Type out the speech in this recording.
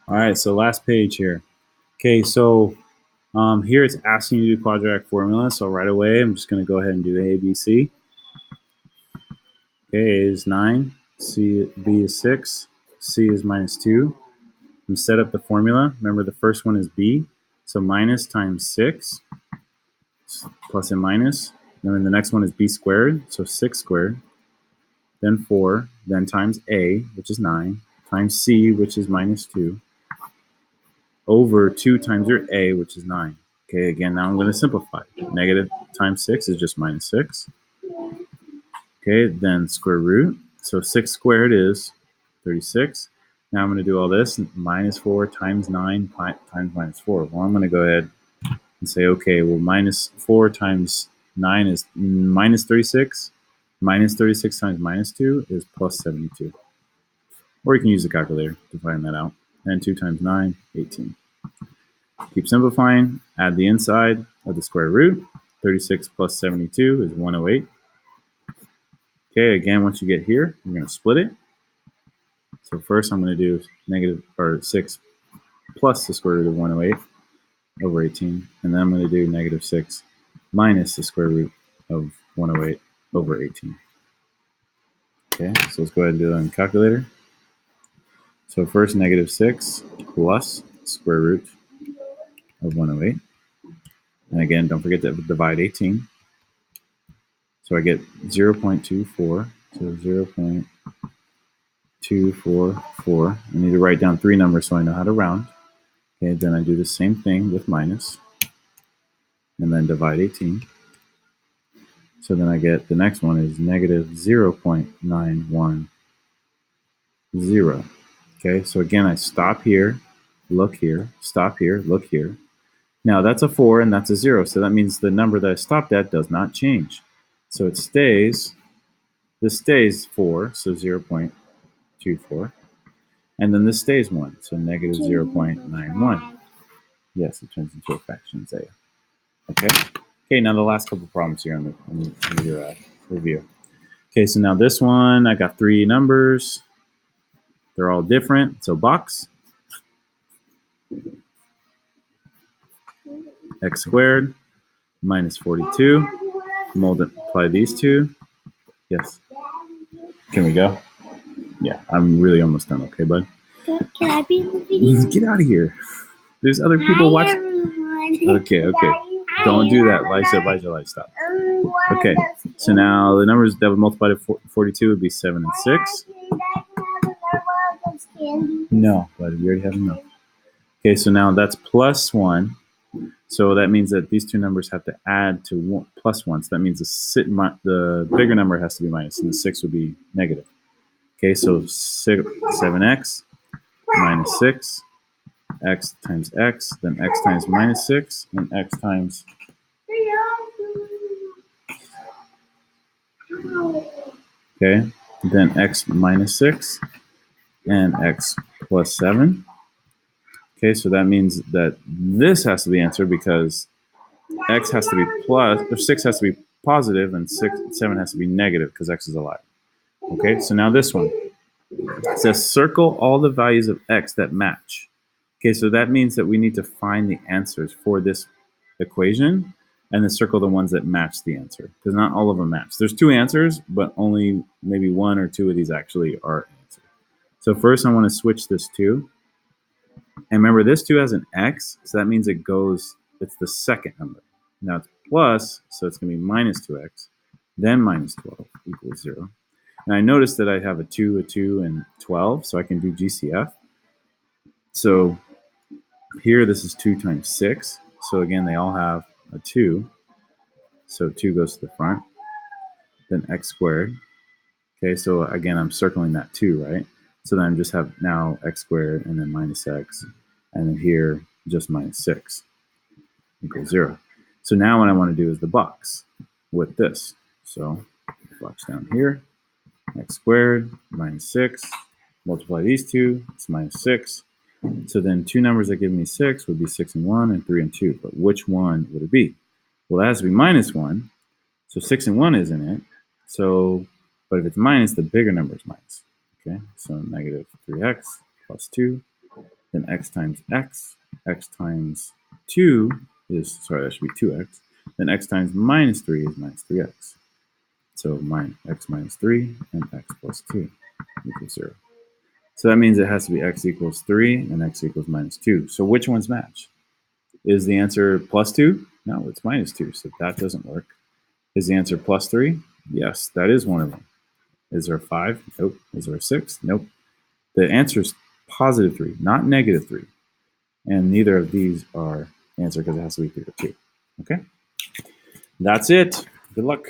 All right, so last page here. Okay, so here it's asking you to do quadratic formula. So right away, I'm just going to go ahead and do A, B, C. Okay, A is 9, B is 6, C is -2. And set up the formula. Remember the first one is B, so minus times 6, plus and minus. And then the next one is B squared, so 6 squared, then 4, then times A, which is 9, times C, which is -2, over 2 times your A, which is 9. Okay, again, now I'm going to simplify. Negative times 6 is just -6. Okay, then square root. So 6 squared is 36. Now I'm going to do all this. -4 times 9 times -4. Well, I'm going to go ahead and say, okay, well, -4 times 9 is -36. -36 times -2 is +72. Or you can use the calculator to find that out. And 2 times 9, 18. Keep simplifying. Add the inside of the square root. 36 plus 72 is 108. Okay, again, once you get here, you're going to split it. So first I'm going to do 6 plus the square root of 108 over 18. And then I'm going to do -6 minus the square root of 108 over 18. Okay, so let's go ahead and do that on the calculator. So first -6 plus square root of 108. And again, don't forget to divide 18. So I get 0.24. So 0.244. I need to write down 3 numbers so I know how to round. Okay, then I do the same thing with minus. And then divide 18. So then I get the next one is -0.910. Okay, so again, I stop here, look here, stop here, look here. Now that's a 4 and that's a 0. So that means the number that I stopped at does not change. So it stays, this stays 4, so 0.24. And then this stays 1, so -0.91. Yes, it turns into a fraction, Zaya. Okay. Okay, now the last couple problems here on your review. Okay, so now this one, I got 3 numbers. They're all different. So box, x squared minus 42. Multiply these two. Yes. Can we go? Yeah, I'm really almost done. Okay, bud? Can I be in the video? Get out of here. There's other people watching. Okay. Don't do that. Elijah, stop. Okay, so now the numbers that would multiply to 42 would be 7 and 6. No, but we already have enough. Okay, so now that's +1. So that means that these two numbers have to add to +1. So that means the bigger number has to be minus, and the 6 would be negative. Okay, so 7x minus 6, x times x, then x times -6, and x times. Okay, then x minus 6 and x plus 7. Okay, so that means that this has to be answered because x has to be plus, or 6 has to be positive, and 7 has to be negative because x is alive. Okay, so now this one. It says circle all the values of x that match. Okay, so that means that we need to find the answers for this equation and then circle the ones that match the answer, because not all of them match. There's 2 answers, but only maybe 1 or 2 of these actually are answered. So first I want to switch this 2. And remember, this 2 has an x, so that means it's the second number. Now it's plus, so it's going to be -2x, then -12 equals 0. And I noticed that I have a 2, and 12, so I can do GCF. So here, this is 2 times 6. So again, they all have a 2. So 2 goes to the front. Then x squared. Okay, so again, I'm circling that 2, right? So then I just have now x squared and then -x. And then here, just -6 equals 0. So now what I want to do is the box with this. So box down here, x squared -6. Multiply these two, it's -6. So then 2 numbers that give me 6 would be 6 and 1 and 3 and 2. But which one would it be? Well, it has to be -1. So 6 and 1 isn't it. So, but if it's minus, the bigger number is minus. Okay, so -3x plus 2 then x times x times 2 is, sorry, that should be 2x. Then x times minus 3 is minus 3x. So x minus 3 and x plus 2 equals 0. So that means it has to be x equals 3 and x equals minus 2. So which ones match? Is the answer plus 2? No, it's minus 2, so that doesn't work. Is the answer plus 3? Yes, that is one of them. Is there a 5? Nope. Is there a 6? Nope. The answer is positive 3, not negative 3. And neither of these are answer because it has to be 3 or 2. Okay? That's it. Good luck.